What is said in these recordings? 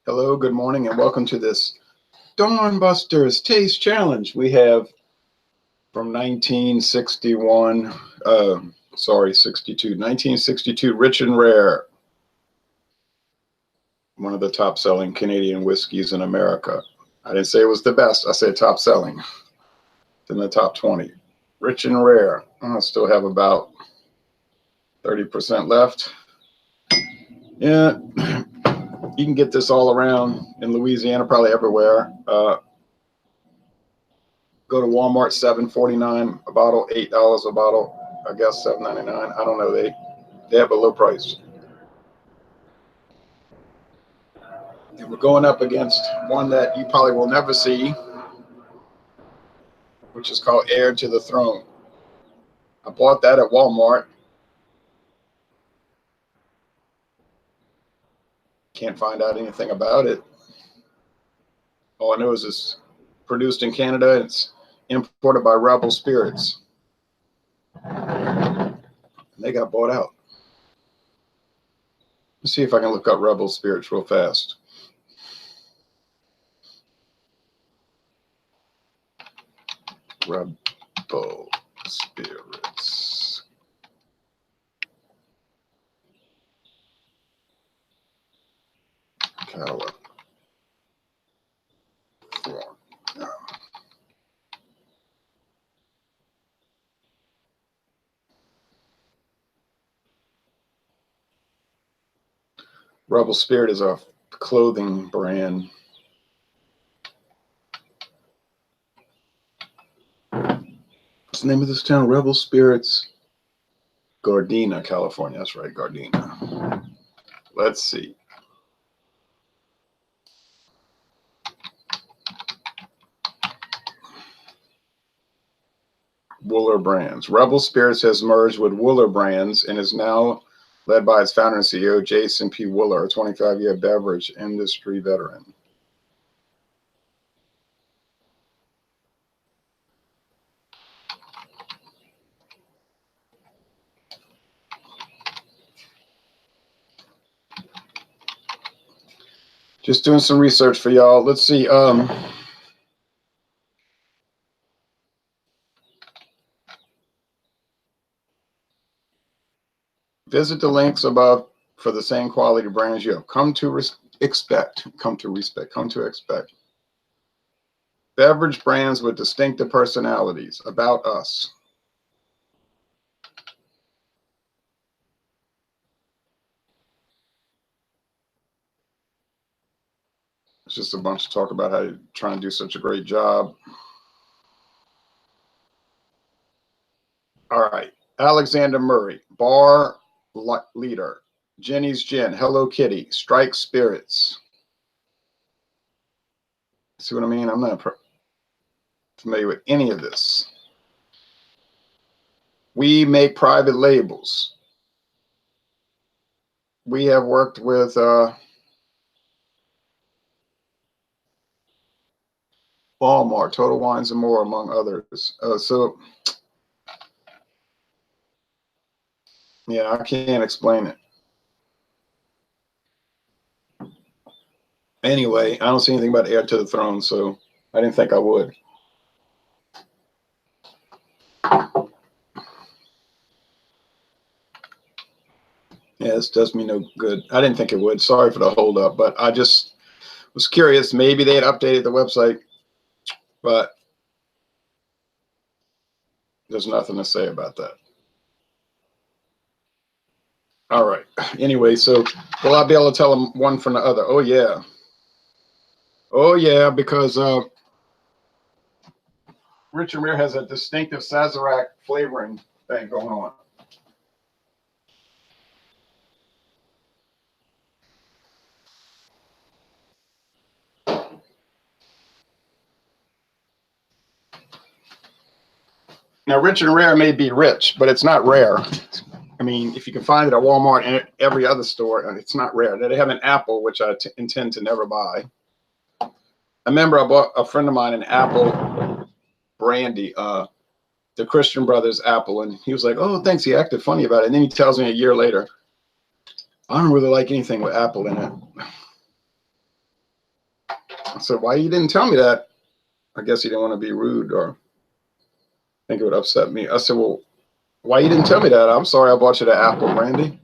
Hello, good morning, and welcome to this Dawn Busters Taste Challenge. We have from 1961, 1962, Rich and Rare, one of the top-selling Canadian whiskeys in America. I didn't say it was the best. I said top-selling. It's in the top 20. Rich and Rare. I still have about 30% left. Yeah, you can get this all around in Louisiana, probably everywhere. Go to Walmart, $7.49 a bottle, $8 a bottle. I guess $7.99. I don't know. They have a low price. And we're going up against one that you probably will never see, which is called Heir to the Throne. I bought that at Walmart. Can't find out anything about it. All I know is it's produced in Canada. It's imported by Rebel Spirits. And they got bought out. Let's see if I can look up Rebel Spirits real fast. Rebel Spirits. California. Rebel Spirit is a clothing brand. What's the name of this town? Rebel Spirits, Gardena, California. That's right, Gardena. Let's see. Wooler Brands. Rebel Spirits has merged with Wooler Brands and is now led by its founder and CEO, Jason P. Wooler, a 25-year beverage industry veteran. Just doing some research for y'all. Let's see. Visit the links above for the same quality brands you have come to expect. Beverage brands with distinctive personalities. About us. It's just a bunch of talk about how you're trying to do such a great job. All right. Alexander Murray, bar leader. Jenny's Gin, Hello Kitty, Strike Spirits. See what I mean? I'm not familiar with any of this. We make private labels. We have worked with Walmart, Total Wines and More, among others. So, yeah, I can't explain it. Anyway, I don't see anything about Heir to the Throne, so I didn't think I would. Yeah, this does me no good. I didn't think it would. Sorry for the hold up, but I just was curious. Maybe they had updated the website, but there's nothing to say about that. All right. Anyway, so will I be able to tell them one from the other? Oh, yeah. Oh, yeah, because Rich and Rare has a distinctive Sazerac flavoring thing going on. Now, Rich and Rare may be rich, but it's not rare. I mean, if you can find it at Walmart and every other store, it's not rare. They have an apple, which I intend to never buy. I remember I bought a friend of mine an apple brandy, the Christian Brothers apple, and he was like, "Oh, thanks." He acted funny about it, and then he tells me a year later, I don't really like anything with apple in it. I said, why you didn't tell me that? I guess he didn't want to be rude or think it would upset me. I said, well, why you didn't tell me that? I'm sorry I bought you the apple brandy.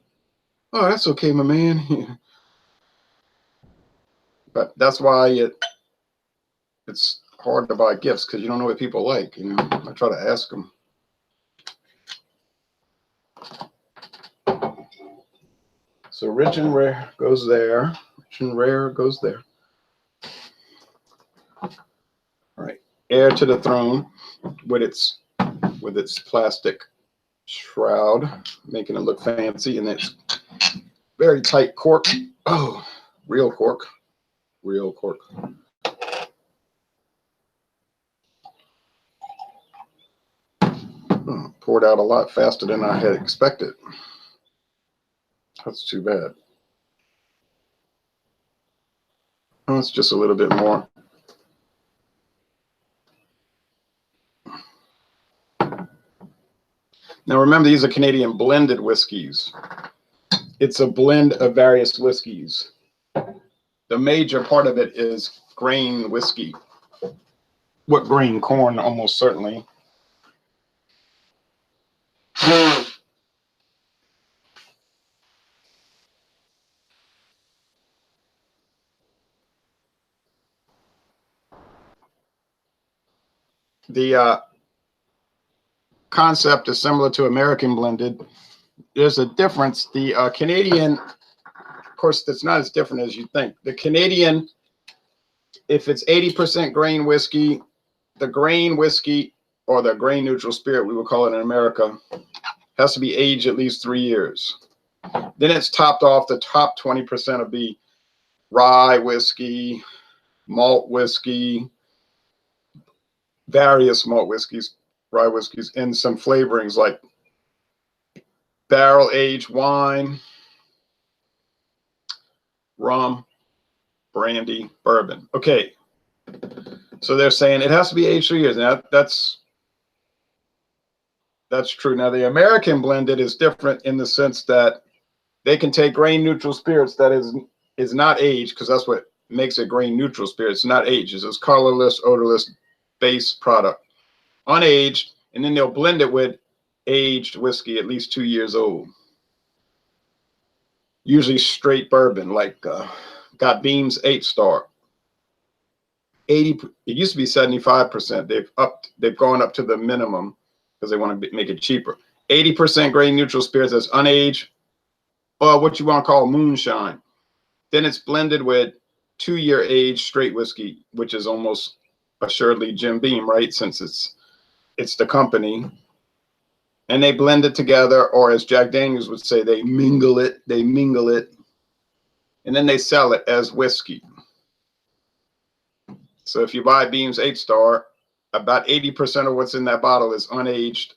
Oh, that's okay, my man. But that's why it's hard to buy gifts, because you don't know what people like. You know, I try to ask them. So rich and rare goes there. Rich and rare goes there. All right, Heir to the Throne with its plastic shroud, making it look fancy, and it's very tight cork. Oh, real cork, real cork. Poured out a lot faster than I had expected. That's too bad. Oh, it's just a little bit more. Now remember, these are Canadian blended whiskeys. It's a blend of various whiskeys. The major part of it is grain whiskey. What grain? Corn, almost certainly. The concept is similar to American blended. There's a difference. The Canadian, of course, that's not as different as you think. The Canadian, if it's 80% grain whiskey, the grain whiskey, or the grain neutral spirit, we would call it in America, has to be aged at least 3 years. Then it's topped off. The top 20% will be rye whiskey, malt whiskey, various malt whiskeys, rye whiskeys, and some flavorings like barrel aged wine, rum, brandy, bourbon. Okay, so they're saying it has to be aged 3 years. Now that's true. Now the American blended is different in the sense that they can take grain neutral spirits that is not aged, because that's what makes a grain neutral spirit. It's not aged. It's a colorless, odorless base product, unaged, and then they'll blend it with aged whiskey at least 2 years old. Usually straight bourbon, like got Beam's 8-star. 80. It used to be 75%. They've gone up to the minimum because they want to make it cheaper. 80% grain neutral spirits that's unaged, or what you want to call moonshine. Then it's blended with 2-year aged straight whiskey, which is almost assuredly Jim Beam, right? Since it's the company. And they blend it together, or as Jack Daniels would say, they mingle it, and then they sell it as whiskey. So if you buy Beam's 8-star, about 80% of what's in that bottle is unaged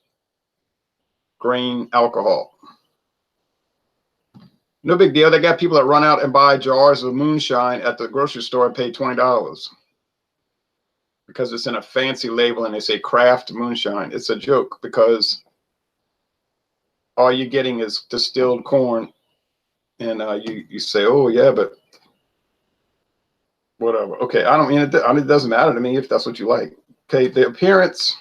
grain alcohol. No big deal. They got people that run out and buy jars of moonshine at the grocery store and pay $20 because it's in a fancy label and they say craft moonshine. It's a joke, because all you're getting is distilled corn, and you say, oh yeah, but whatever. Okay, I don't mean it. It doesn't matter to me if that's what you like. Okay, the appearance,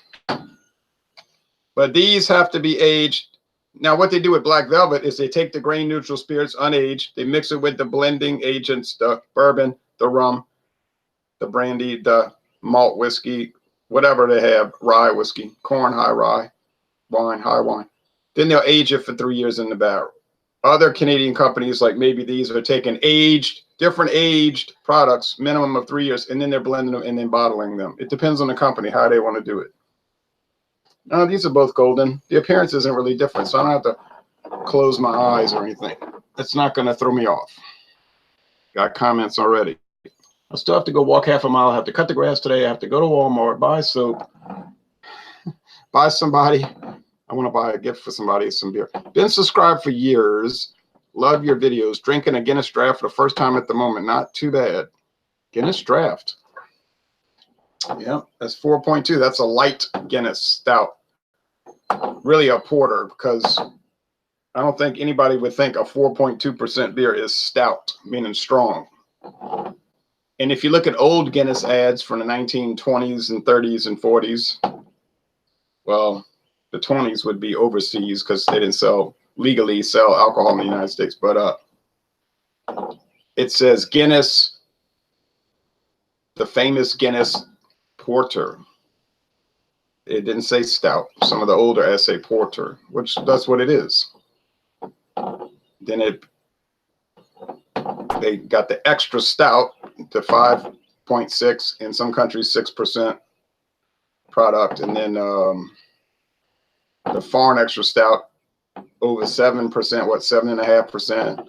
but these have to be aged. Now, what they do with Black Velvet is they take the grain neutral spirits unaged, they mix it with the blending agents, the bourbon, the rum, the brandy, the malt whiskey, whatever they have, rye whiskey, corn, high rye, wine, high wine. Then they'll age it for 3 years in the barrel. Other Canadian companies, like maybe these, are taking different aged products, minimum of 3 years, and then they're blending them and then bottling them. It depends on the company, how they want to do it. Now, these are both golden. The appearance isn't really different, so I don't have to close my eyes or anything. It's not going to throw me off. Got comments already. I still have to go walk half a mile. I have to cut the grass today. I have to go to Walmart, buy soap, buy somebody. I want to buy a gift for somebody, some beer. Been subscribed for years. Love your videos. Drinking a Guinness draft for the first time at the moment. Not too bad. Guinness draft. Yeah, that's 4.2. That's a light Guinness stout. Really a porter, because I don't think anybody would think a 4.2% beer is stout, meaning strong. And if you look at old Guinness ads from the 1920s and 30s and 40s, well, the 20s would be overseas because they didn't legally sell alcohol in the United States. But it says Guinness, the famous Guinness Porter. It didn't say stout. Some of the older ads say porter, which that's what it is. Then they got the extra stout to 5.6, in some countries 6% product, and then the foreign extra stout over 7%, 7.5%.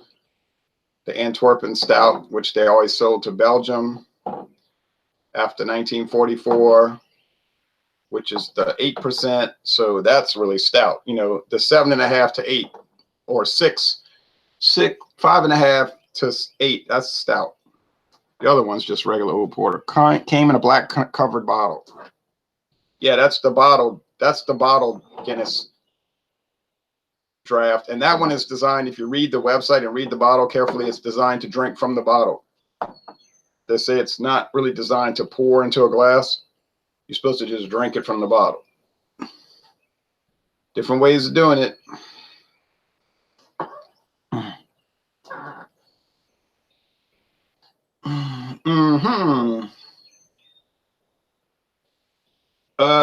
The Antwerpen stout, which they always sold to Belgium after 1944, which is the 8%. So that's really stout. You know, the 7.5 to 8 or 5.5 to 8, that's stout. The other one's just regular old porter. Came in a black covered bottle. Yeah, that's the bottle. That's the bottled Guinness draft. And that one is designed, if you read the website and read the bottle carefully, it's designed to drink from the bottle. They say it's not really designed to pour into a glass. You're supposed to just drink it from the bottle. Different ways of doing it.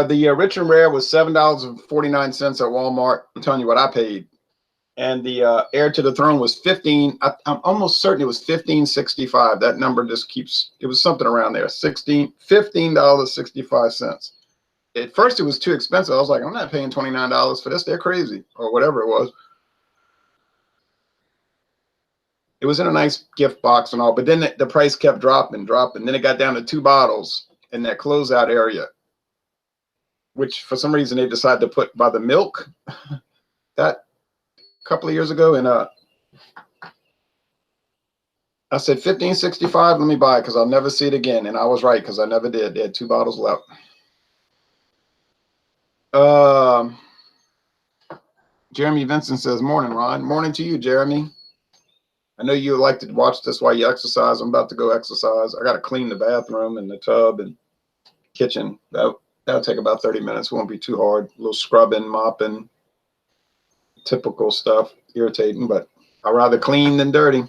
The Rich and Rare was $7.49 at Walmart. I'm telling you what I paid. And the Heir to the Throne was $15. I'm almost certain it was $15.65. That number just keeps, it was something around there. $15.65. At first it was too expensive. I was like, I'm not paying $29 for this. They're crazy, or whatever it was. It was in a nice gift box and all, but then the price kept dropping. Then it got down to 2 bottles in that closeout area, which for some reason they decided to put by the milk that a couple of years ago. And I said $15.65, let me buy it because I'll never see it again. And I was right, because I never did. They had 2 bottles left. Jeremy Vincent says, morning, Ron. Morning to you, Jeremy. I know you like to watch this while you exercise. I'm about to go exercise. I got to clean the bathroom and the tub and kitchen. That'll take about 30 minutes. It won't be too hard. A little scrubbing, mopping, typical stuff, irritating, but I'd rather clean than dirty.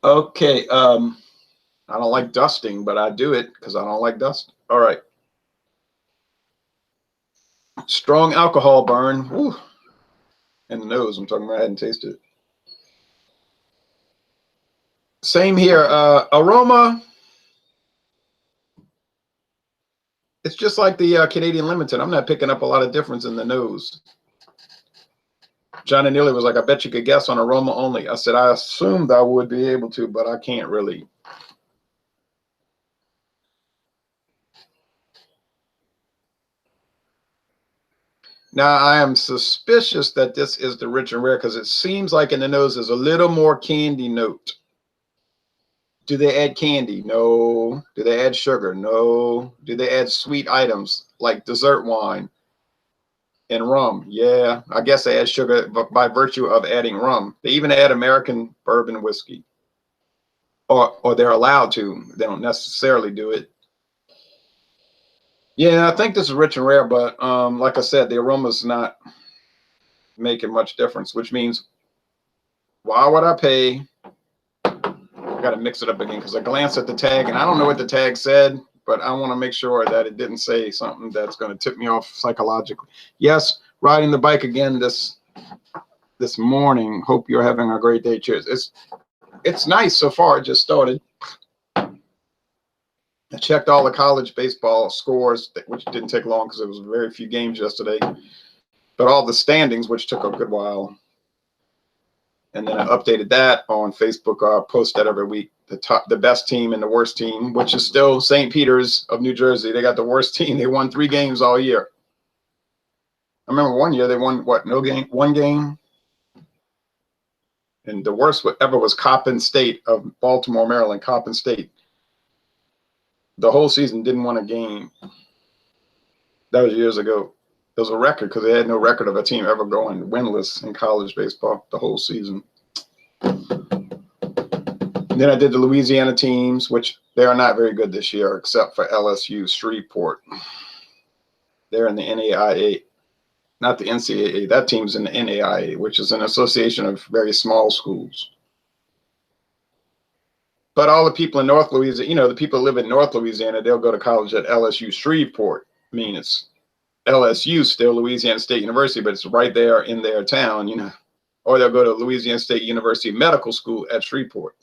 Okay. I don't like dusting, but I do it because I don't like dust. All right. Strong alcohol burn. Woo. In the nose. I'm talking about, I hadn't tasted it. Same here. Aroma. It's just like the Canadian Limited. I'm not picking up a lot of difference in the nose. Johnny Neely was like, I bet you could guess on aroma only. I said, I assumed I would be able to, but I can't really. Now, I am suspicious that this is the Rich and Rare because it seems like in the nose there's a little more candy note. Do they add candy? No. Do they add sugar? No. Do they add sweet items like dessert wine and rum? Yeah, I guess they add sugar by virtue of adding rum. They even add American bourbon whiskey. Or they're allowed to. They don't necessarily do it. Yeah, I think this is Rich and Rare, but like I said, the aroma's not making much difference, which means why would I pay? I got to mix it up again because I glanced at the tag and I don't know what the tag said, but I want to make sure that it didn't say something that's going to tip me off psychologically. Yes, riding the bike again this morning. Hope you're having a great day. Cheers. It's nice so far. It just started. I checked all the college baseball scores, which didn't take long because there was very few games yesterday. But all the standings, which took a good while. And then I updated that on Facebook. I post that every week. The best team and the worst team, which is still St. Peter's of New Jersey. They got the worst team. They won 3 games all year. I remember one year they won, what, one game? And the worst ever was Coppin State of Baltimore, Maryland, Coppin State. The whole season didn't win a game. That was years ago. It was a record because they had no record of a team ever going winless in college baseball the whole season. And then I did the Louisiana teams, which they are not very good this year, except for LSU Shreveport. They're in the NAIA, not the NCAA. That team's in the NAIA, which is an association of very small schools. But all the people in North Louisiana, you know, the people who live in North Louisiana, they'll go to college at LSU Shreveport. I mean, it's LSU, still Louisiana State University, but it's right there in their town, you know. Or they'll go to Louisiana State University Medical School at Shreveport.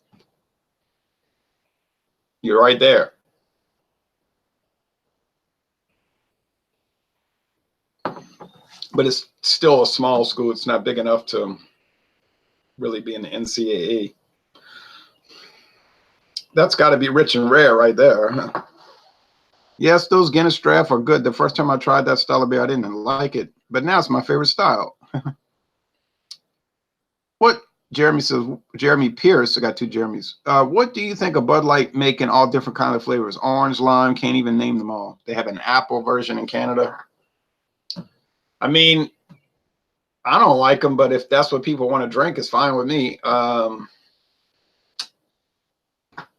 You're right there. But it's still a small school. It's not big enough to really be in the NCAA. That's got to be rich and rare right there. Yes, those Guinness draft are good. The first time I tried that style of beer, I didn't like it. But now it's my favorite style. What? Jeremy says, Jeremy Pierce, I got two Jeremys. What do you think of Bud Light making all different kinds of flavors? Orange, lime, can't even name them all. They have an apple version in Canada. I mean, I don't like them, but if that's what people want to drink, it's fine with me. I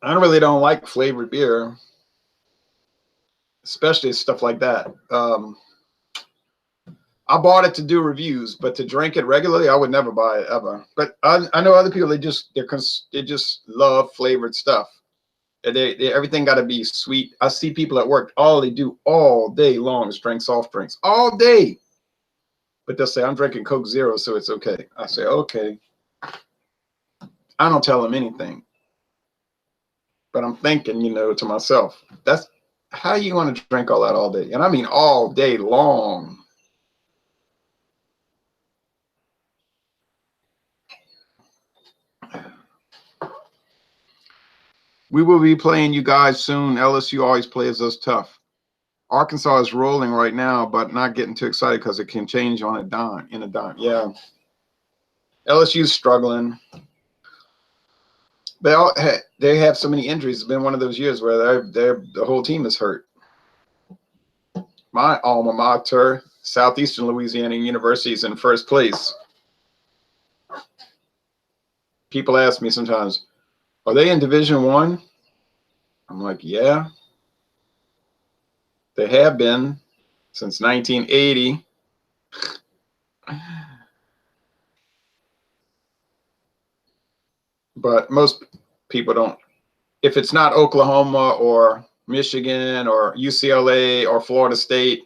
really don't like flavored beer, especially stuff like that. I bought it to do reviews, but to drink it regularly, I would never buy it ever. But I know other people, they just love flavored stuff. Everything got to be sweet. I see people at work, all they do all day long is drink soft drinks all day. But they'll say, I'm drinking Coke Zero, so it's okay. I say, okay. I don't tell them anything. But I'm thinking, you know, to myself, that's how you want to drink all that all day. And I mean all day long. We will be playing you guys soon. LSU always plays us tough. Arkansas is rolling right now, but not getting too excited because it can change on a dime, in a dime. Yeah. LSU's struggling. They have so many injuries. It's been one of those years where the whole team is hurt. My alma mater, Southeastern Louisiana University, is in first place. People ask me sometimes, are they in Division I? I'm like, yeah. They have been since 1980. But most people don't. If it's not Oklahoma or Michigan or UCLA or Florida State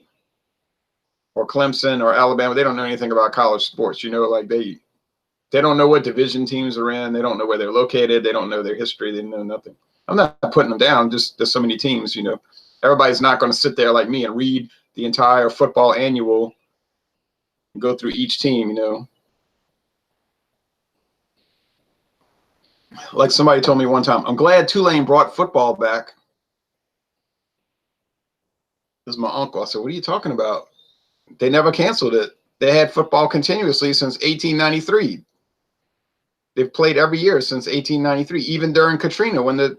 or Clemson or Alabama, they don't know anything about college sports. You know, like they don't know what division teams are in. They don't know where they're located. They don't know their history. They know nothing. I'm not putting them down. Just there's so many teams, you know. Everybody's not going to sit there like me and read the entire football annual and go through each team, you know. Like somebody told me one time, I'm glad Tulane brought football back. This is my uncle. I said, what are you talking about? They never canceled it. They had football continuously since 1893. They've played every year since 1893, even during Katrina when the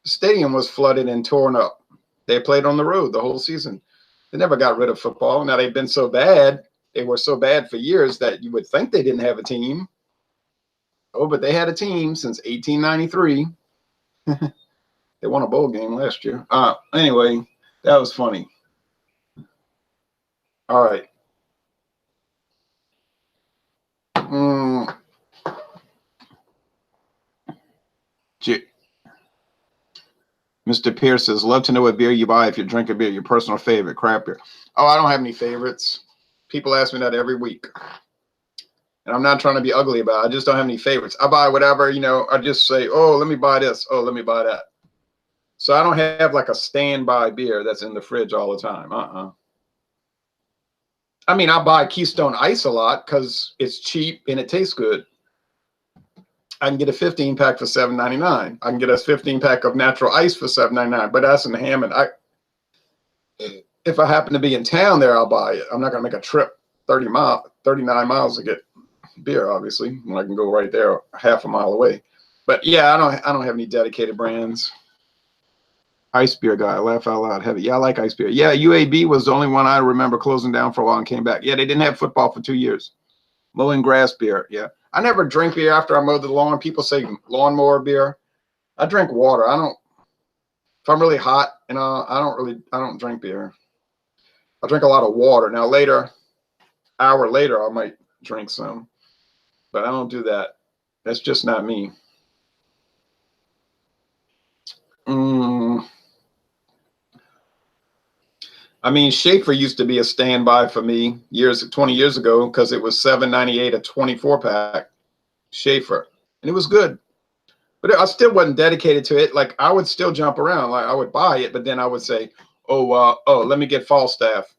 stadium was flooded and torn up. They played on the road the whole season. They never got rid of football. Now they've been so bad. They were so bad for years that you would think they didn't have a team. Oh, but they had a team since 1893. They won a bowl game last year. Anyway, that was funny. All right. Mr. Pierce says, love to know what beer you buy if you drink a beer, your personal favorite, craft beer. Oh, I don't have any favorites. People ask me that every week. And I'm not trying to be ugly about it. I just don't have any favorites. I buy whatever, you know, I just say, oh, let me buy this. Oh, let me buy that. So I don't have like a standby beer that's in the fridge all the time. I mean, I buy Keystone Ice a lot because it's cheap and it tastes good. I can get a 15-pack for $7.99. I can get a 15-pack of natural ice for $7.99. But that's in Hammond. If I happen to be in town there, I'll buy it. I'm not going to make a trip 39 miles to get beer, obviously, when I can go right there half a mile away. But yeah, I don't have any dedicated brands. Ice beer guy, laugh out loud, heavy. Yeah, I like ice beer. Yeah, UAB was the only one I remember closing down for a while and came back. Yeah, they didn't have football for 2 years. Mowing grass beer. Yeah, I never drink beer after I mow the lawn. People say lawnmower beer. I drink water. I don't. If I'm really hot, I don't drink beer. I drink a lot of water. Now later, hour later, I might drink some, but I don't do that. That's just not me. I mean, Schaefer used to be a standby for me 20 years ago because it was $7.98 a 24 pack Schaefer, and it was good. But I still wasn't dedicated to it. Like I would still jump around. Like I would buy it, but then I would say, "Oh, let me get Falstaff.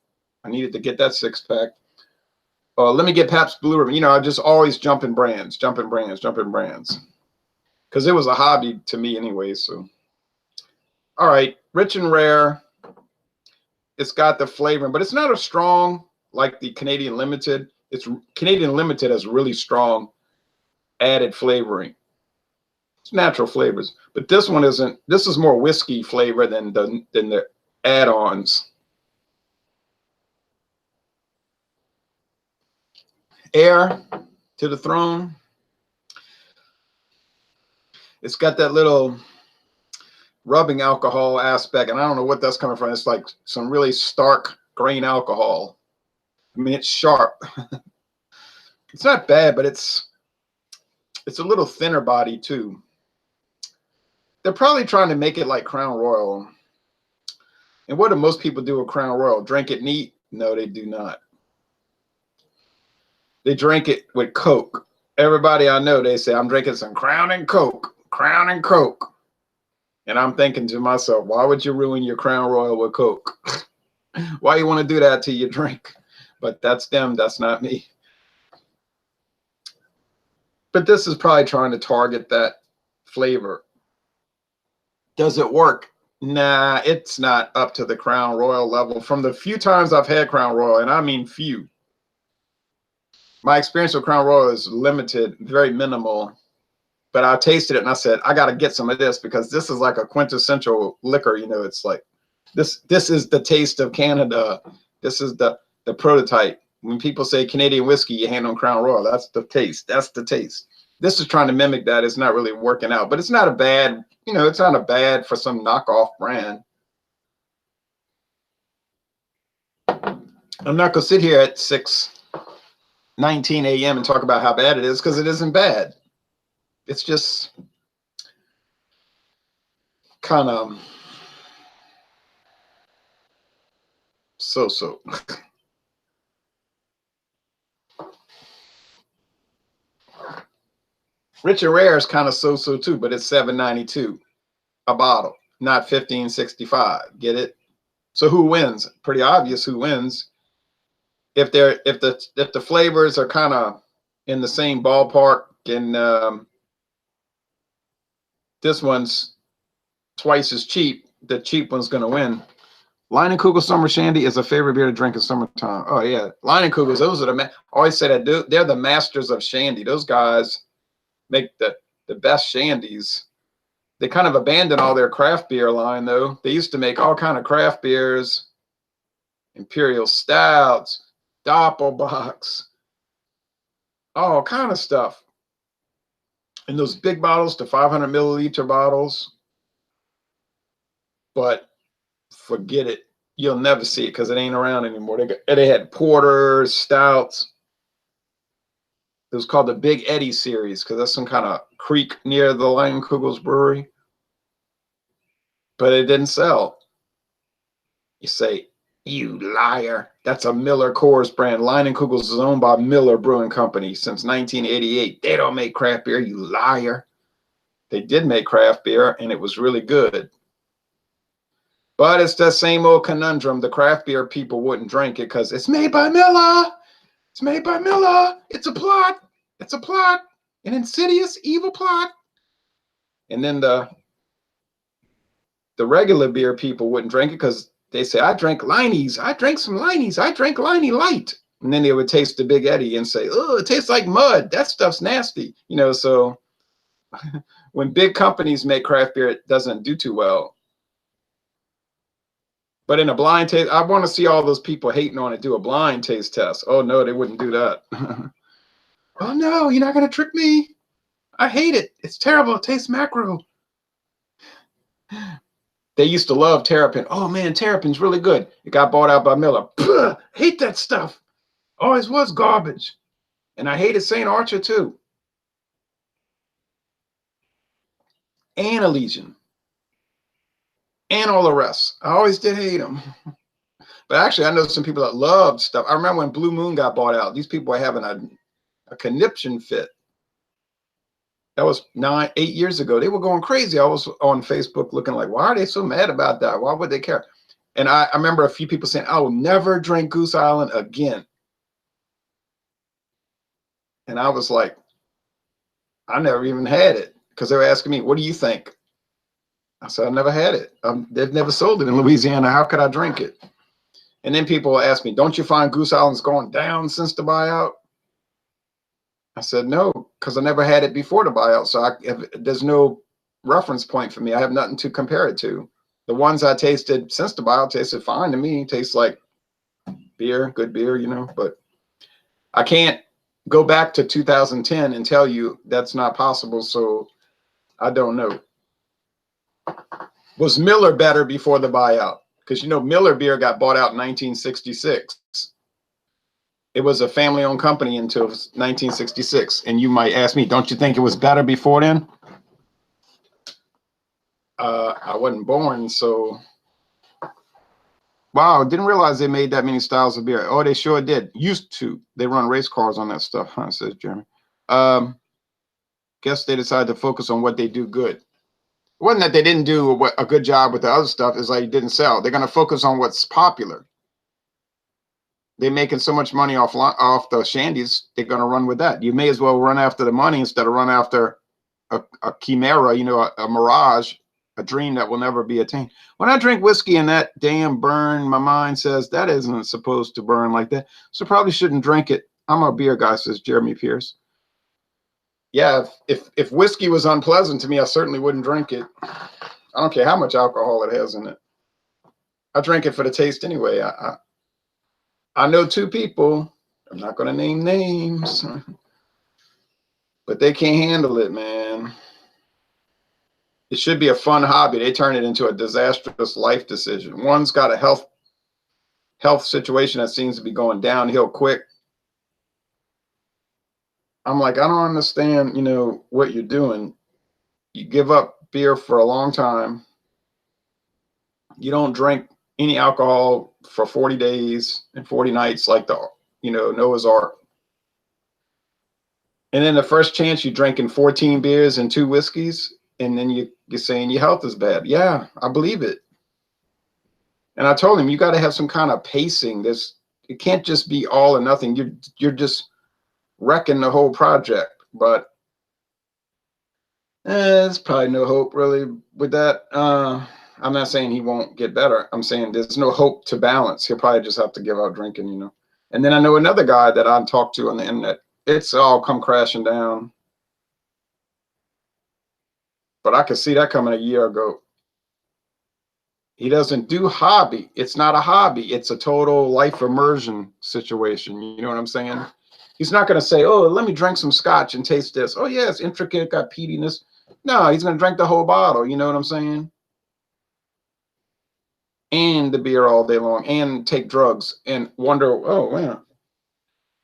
I needed to get that 6-pack. Let me get Pabst Blue Ribbon." I just always jumping brands, because it was a hobby to me anyway. So, all right, Rich and Rare. It's got the flavoring, but it's not as strong like the Canadian Limited. Canadian Limited has really strong added flavoring. It's natural flavors, but this one isn't. This is more whiskey flavor than the add-ons. Heir to the throne. It's got that little rubbing alcohol aspect, and I don't know what that's coming from. It's like some really stark grain alcohol. I mean, it's sharp. It's not bad, but it's a little thinner body too. They're probably trying to make it like Crown Royal. And what do most people do with Crown Royal? Drink it neat? No, they do not. They drink it with Coke. Everybody I know, they say, "I'm drinking some Crown and Coke, Crown and Coke." And I'm thinking to myself, why would you ruin your Crown Royal with Coke? Why you want to do that to your drink? But that's them. That's not me. But this is probably trying to target that flavor. Does it work? Nah, it's not up to the Crown Royal level. From the few times I've had Crown Royal, and I mean few, my experience with Crown Royal is limited, very minimal. But I tasted it and I said, I got to get some of this because this is like a quintessential liquor. It's like this is the taste of Canada. This is the prototype. When people say Canadian whiskey, you hand on Crown Royal. That's the taste. That's the taste. This is trying to mimic that. It's not really working out, but it's not a bad, it's not a bad for some knockoff brand. I'm not going to sit here at 6:19 a.m. and talk about how bad it is because it isn't bad. It's just kind of so. Rich and Rare is kind of so too, but it's $7.92 a bottle, not $15.65. Get it? So who wins? Pretty obvious who wins. If the flavors are kind of in the same ballpark, and this one's twice as cheap, the cheap one's going to win. Leinenkugel Summer Shandy is a favorite beer to drink in summertime. Oh yeah, Leinenkugels. Those are I always say that they're the masters of Shandy. Those guys make the best Shandies. They kind of abandoned all their craft beer line though. They used to make all kind of craft beers, imperial stouts, doppelbocks, all kind of stuff. In those big bottles, the 500 milliliter bottles. But forget it. You'll never see it because it ain't around anymore. They had porters, stouts. It was called the Big Eddie series because that's some kind of creek near the Leinenkugels brewery. But it didn't sell. You say, you liar. That's a MillerCoors brand. Leinenkugels is owned by Miller Brewing Company since 1988. They don't make craft beer, you liar. They did make craft beer, and it was really good. But it's that same old conundrum. The craft beer people wouldn't drink it because it's made by Miller. It's made by Miller. It's a plot. It's a plot. An insidious, evil plot. And then the regular beer people wouldn't drink it because they say, I drank Leine's. I drank some Leine's. I drank Leine Light. And then they would taste the Big Eddie and say, oh, it tastes like mud. That stuff's nasty. So when big companies make craft beer, it doesn't do too well. But in a blind taste, I want to see all those people hating on it do a blind taste test. Oh no, they wouldn't do that. Oh no, you're not gonna trick me. I hate it. It's terrible. It tastes macro. They used to love Terrapin. Oh man, Terrapin's really good. It got bought out by Miller. Puh, hate that stuff. Always was garbage. And I hated St. Archer too. And Elysian. And all the rest. I always did hate them. But actually, I know some people that loved stuff. I remember when Blue Moon got bought out. These people were having a conniption fit. That was 8 years ago. They were going crazy. I was on Facebook looking like, why are they so mad about that? Why would they care? And I remember a few people saying, I will never drink Goose Island again. And I was like, I never even had it, because they were asking me, what do you think? I said, I never had it. They've never sold it in Louisiana. How could I drink it? And then people ask me, don't you find Goose Island's gone down since the buyout? I said, no, because I never had it before the buyout. So there's no reference point for me. I have nothing to compare it to. The ones I tasted since the buyout tasted fine to me. Tastes like beer, good beer, you know, but I can't go back to 2010 and tell you that's not possible. So I don't know. Was Miller better before the buyout? Because, you know, Miller beer got bought out in 1966. It was a family-owned company until 1966. And you might ask me, don't you think it was better before then? I wasn't born, so. Wow, didn't realize they made that many styles of beer. Oh, they sure did. Used to. They run race cars on that stuff, huh, says Jeremy. Guess they decided to focus on what they do good. It wasn't that they didn't do a good job with the other stuff. It's like it didn't sell. They're going to focus on what's popular. They're making so much money off the Shandies. They're going to run with that. You may as well run after the money instead of run after a chimera, you know, a mirage, a dream that will never be attained. When I drink whiskey and that damn burn, my mind says that isn't supposed to burn like that. So probably shouldn't drink it. I'm a beer guy, says Jeremy Pierce. Yeah, if whiskey was unpleasant to me, I certainly wouldn't drink it. I don't care how much alcohol it has in it. I drink it for the taste anyway. I know two people, I'm not going to name names, but they can't handle it, man. It should be a fun hobby. They turn it into a disastrous life decision. One's got a health situation that seems to be going downhill quick. I'm like, I don't understand, you know, what you're doing. You give up beer for a long time. You don't drink any alcohol for 40 days and 40 nights like the, you know, Noah's Ark. And then the first chance you're drinking 14 beers and 2 whiskeys, and then you're saying your health is bad. Yeah, I believe it. And I told him, you got to have some kind of pacing. It can't just be all or nothing. You're just wrecking the whole project. But there's probably no hope really with that. I'm not saying he won't get better. I'm saying there's no hope to balance. He'll probably just have to give up drinking, you know. And then I know another guy that I talked to on the internet. It's all come crashing down. But I could see that coming a year ago. He doesn't do hobby. It's not a hobby. It's a total life immersion situation. You know what I'm saying? He's not going to say, oh, let me drink some scotch and taste this. Oh, yeah, it's intricate, got peatiness. No, he's going to drink the whole bottle. You know what I'm saying? And the beer all day long and take drugs and wonder, oh, man,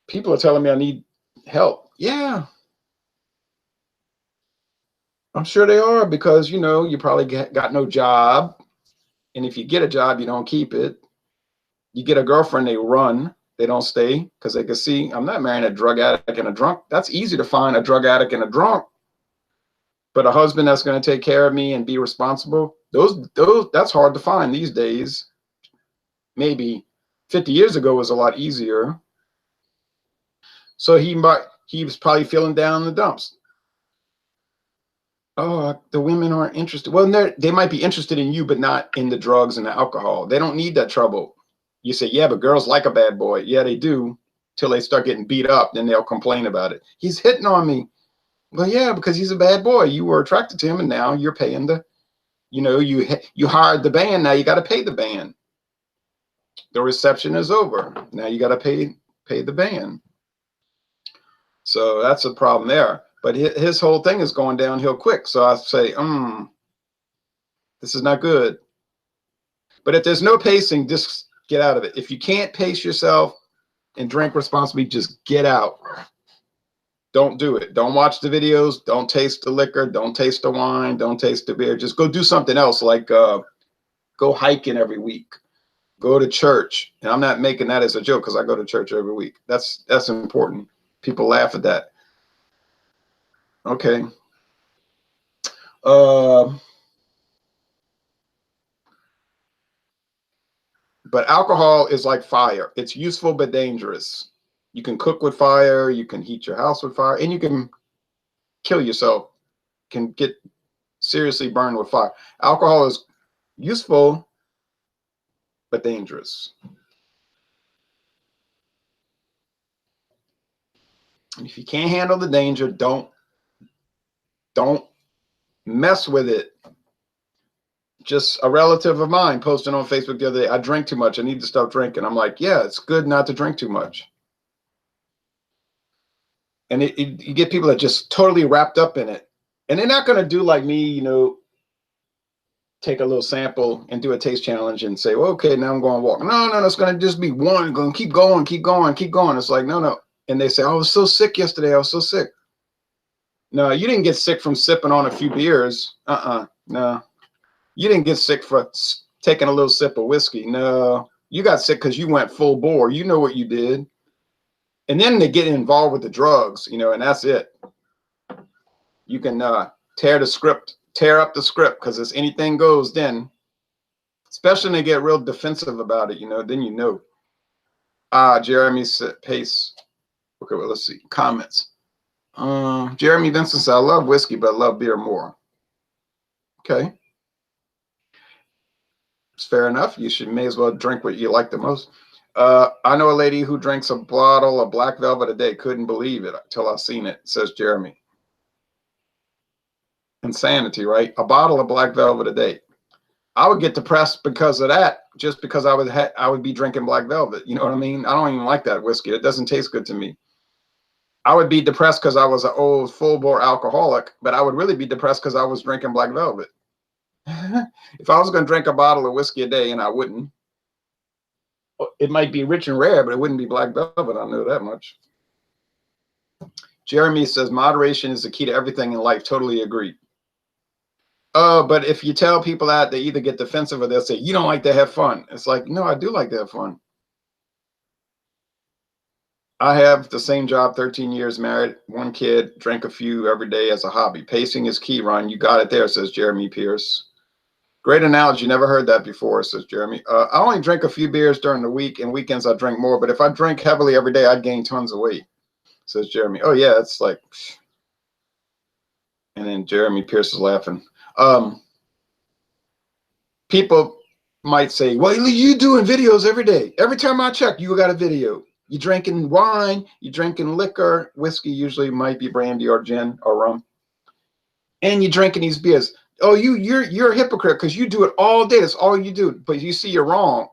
people are telling me I need help. Yeah. I'm sure they are because, you know, you probably got no job. And if you get a job, you don't keep it. You get a girlfriend, they run. They don't stay because they can see I'm not marrying a drug addict and a drunk. That's easy to find, a drug addict and a drunk. But a husband that's going to take care of me and be responsible, that's hard to find these days. Maybe 50 years ago was a lot easier. So he was probably feeling down in the dumps. Oh, the women aren't interested. Well, they might be interested in you, but not in the drugs and the alcohol. They don't need that trouble. You say, yeah, but girls like a bad boy. Yeah, they do, till they start getting beat up. Then they'll complain about it. He's hitting on me. Well, yeah, because he's a bad boy. You were attracted to him, and now you're paying you hired the band. Now you got to pay the band. The reception is over. Now you got to pay the band. So that's a problem there. But his whole thing is going downhill quick. So I say, this is not good. But if there's no pacing, just get out of it. If you can't pace yourself and drink responsibly, just get out. Don't do it. Don't watch the videos. Don't taste the liquor. Don't taste the wine. Don't taste the beer. Just go do something else, like go hiking every week. Go to church. And I'm not making that as a joke because I go to church every week. That's important. People laugh at that. Okay. But alcohol is like fire. It's useful but dangerous. You can cook with fire, you can heat your house with fire, and you can kill yourself. Can get seriously burned with fire. Alcohol is useful but dangerous. And if you can't handle the danger, don't mess with it. Just a relative of mine posted on Facebook the other day, I drink too much. I need to stop drinking. I'm like, yeah, it's good not to drink too much. And you get people that just totally wrapped up in it. And they're not going to do like me, you know, take a little sample and do a taste challenge and say, well, okay, now I'm going to walk. No, it's going to just be one. Going to keep going. It's like, no. And they say, oh, I was so sick yesterday. I was so sick. No, you didn't get sick from sipping on a few beers. No. You didn't get sick for taking a little sip of whiskey. No, you got sick because you went full bore. You know what you did. And then they get involved with the drugs, you know, and that's it. You can tear up the script, because it's anything goes then. Especially when they get real defensive about it, you know, then you know. Jeremy Pace. Okay, well, let's see. Comments. Jeremy Vincent said, I love whiskey, but I love beer more. Okay. It's fair enough. You may as well drink what you like the most. I know a lady who drinks a bottle of Black Velvet a day. Couldn't believe it until I seen it, says Jeremy. Insanity, right? A bottle of Black Velvet a day. I would get depressed because of that, just because I would be drinking Black Velvet. You know what I mean? I don't even like that whiskey. It doesn't taste good to me. I would be depressed because I was an old full-bore alcoholic, but I would really be depressed because I was drinking Black Velvet. If I was going to drink a bottle of whiskey a day, and I wouldn't, it might be Rich and Rare, but it wouldn't be Black Velvet. I know that much. Jeremy says moderation is the key to everything in life. Totally agree. But if you tell people that, they either get defensive or they'll say, you don't like to have fun. It's like, no, I do like to have fun. I have the same job, 13 years, married, 1 kid, drink a few every day as a hobby. Pacing is key, Ron. You got it there, says Jeremy Pierce. Great analogy. Never heard that before, says Jeremy. I only drink a few beers during the week, and weekends I drink more. But if I drink heavily every day, I'd gain tons of weight, says Jeremy. Oh, yeah, it's like. And then Jeremy Pierce is laughing. People might say, well, you doing videos every day. Every time I check, you got a video. You're drinking wine, you're drinking liquor, whiskey usually might be brandy or gin or rum, and you're drinking these beers. Oh, you're a hypocrite because you do it all day. That's all you do. But you see, you're wrong.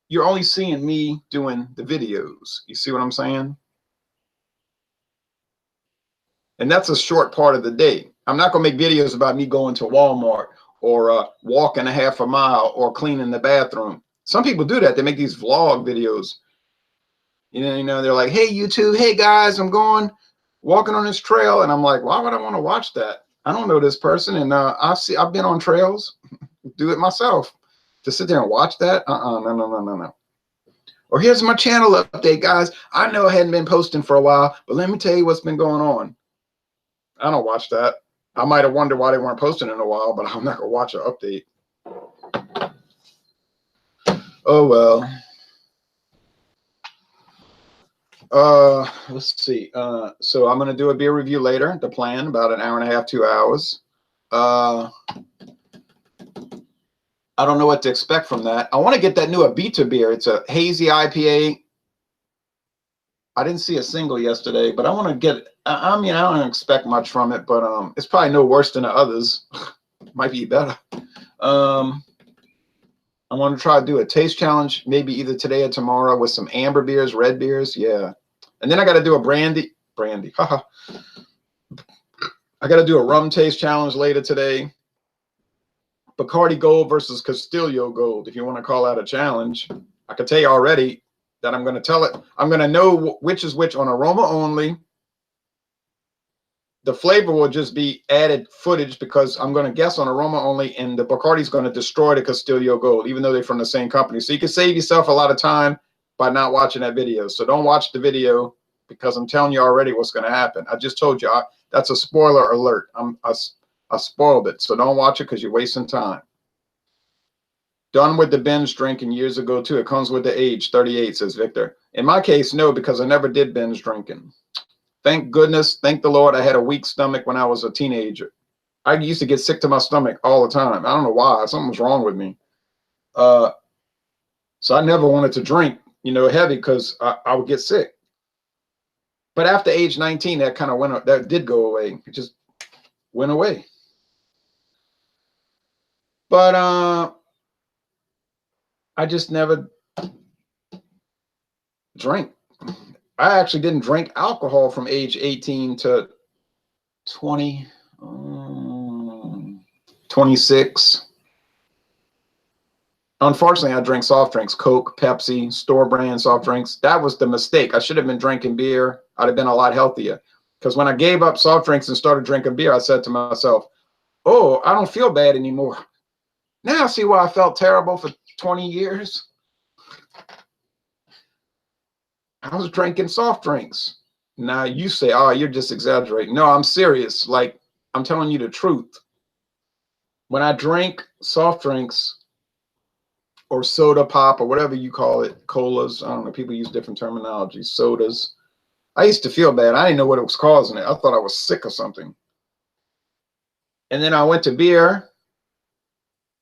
You're only seeing me doing the videos. You see what I'm saying? And that's a short part of the day. I'm not going to make videos about me going to Walmart or walking a half a mile or cleaning the bathroom. Some people do that. They make these vlog videos. You know, they're like, hey, YouTube, hey, guys, I'm walking on this trail. And I'm like, why would I want to watch that? I don't know this person. And I've been on trails, do it myself. To sit there and watch that? No. Or here's my channel update, guys. I know I hadn't been posting for a while, but let me tell you what's been going on. I don't watch that. I might have wondered why they weren't posting in a while, but I'm not going to watch an update. Oh, well. Let's see. So I'm going to do a beer review later. The plan, about an hour and a half, 2 hours. I don't know what to expect from that. I want to get that new Abita beer. It's a hazy IPA. I didn't see a single yesterday, but I want to get. I mean, I don't expect much from it, but it's probably no worse than the others. Might be better. I'm I want to try to do a taste challenge, maybe either today or tomorrow with some amber beers, red beers. Yeah. And then I got to do a brandy. Haha. I got to do a rum taste challenge later today. Bacardi Gold versus Castillo Gold, if you want to call that a challenge. I can tell you already that I'm going to tell it. I'm going to know which is which on aroma only. The flavor will just be added footage because I'm going to guess on aroma only, and the Bacardi is going to destroy the Castillo Gold, even though they're from the same company. So you can save yourself a lot of time by not watching that video. So don't watch the video because I'm telling you already what's going to happen. I just told you. That's a spoiler alert. I spoiled it. So don't watch it because you're wasting time. Done with the binge drinking years ago, too. It comes with the age, 38, says Victor. In my case, no, because I never did binge drinking. Thank goodness, thank the Lord, I had a weak stomach when I was a teenager. I used to get sick to my stomach all the time. I don't know why. Something was wrong with me. So I never wanted to drink, heavy because I would get sick. But after age 19, that kind of went. That did go away. It just went away. But I just never drank. I actually didn't drink alcohol from age 18 to 26. Unfortunately, I drank soft drinks, Coke, Pepsi, store brand soft drinks. That was the mistake. I should have been drinking beer. I'd have been a lot healthier. Because when I gave up soft drinks and started drinking beer, I said to myself, oh, I don't feel bad anymore. Now I see why I felt terrible for 20 years. I was drinking soft drinks. Now you say, oh, you're just exaggerating. No, I'm serious. Like, I'm telling you the truth. When I drink soft drinks or soda pop or whatever you call it, colas, I don't know, people use different terminology, sodas. I used to feel bad. I didn't know what it was causing it. I thought I was sick or something. And then I went to beer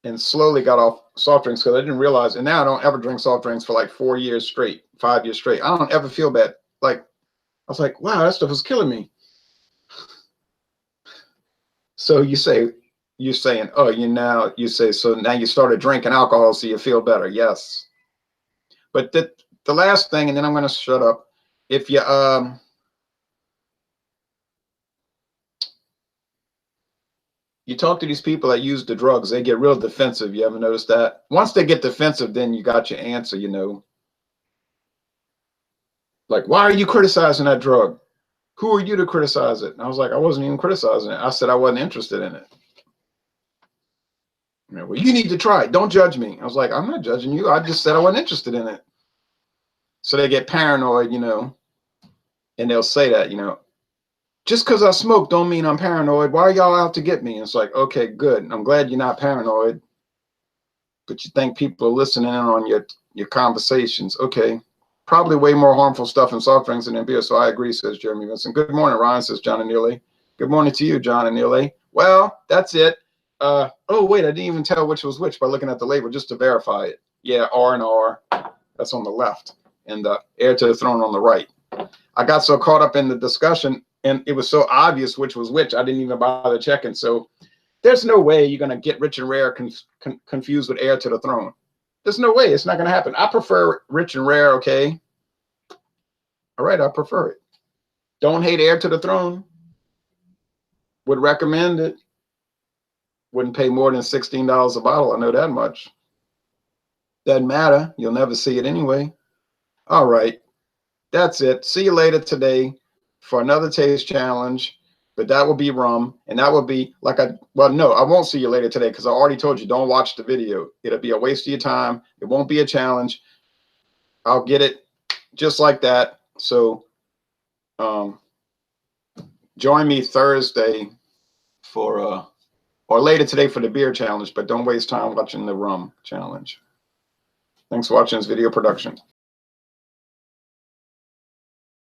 and slowly got off soft drinks because I didn't realize. And now I don't ever drink soft drinks for like 4 years straight, 5 years straight. I don't ever feel bad. Like, I was like, wow, that stuff was killing me. So you're saying, oh, you say, so now you started drinking alcohol so you feel better. Yes. But the last thing, and then I'm going to shut up. If you, you talk to these people that use the drugs, they get real defensive. You ever notice that? Once they get defensive, then you got your answer, Like, why are you criticizing that drug? Who are you to criticize it? And I was like, I wasn't even criticizing it. I said I wasn't interested in it. Well, you need to try it. Don't judge me. I was like, I'm not judging you. I just said I wasn't interested in it. So they get paranoid, and they'll say that, just because I smoke don't mean I'm paranoid. Why are y'all out to get me? And it's like, okay, good. I'm glad you're not paranoid, but you think people are listening in on your conversations. Okay. Probably way more harmful stuff in soft drinks than in beer. So I agree, says Jeremy Vincent. Good morning, Ryan, says John and Neely. Good morning to you, John and Neely. Well, that's it. Oh, wait, I didn't even tell which was which by looking at the label just to verify it. Yeah, R and R. That's on the left. And the Heir to the Throne on the right. I got so caught up in the discussion, and it was so obvious which was which, I didn't even bother checking. So there's no way you're going to get Rich and Rare confused with Heir to the Throne. There's no way. It's not going to happen. I prefer Rich and Rare, okay? All right, I prefer it. Don't hate Heir to the Throne. Would recommend it. Wouldn't pay more than $16 a bottle. I know that much. Doesn't matter. You'll never see it anyway. All right. That's it. See you later today for another taste challenge. But that will be rum. And that will be like no, I won't see you later today because I already told you don't watch the video. It'll be a waste of your time. It won't be a challenge. I'll get it just like that. So join me Thursday for or later today for the beer challenge, but don't waste time watching the rum challenge. Thanks for watching this video production.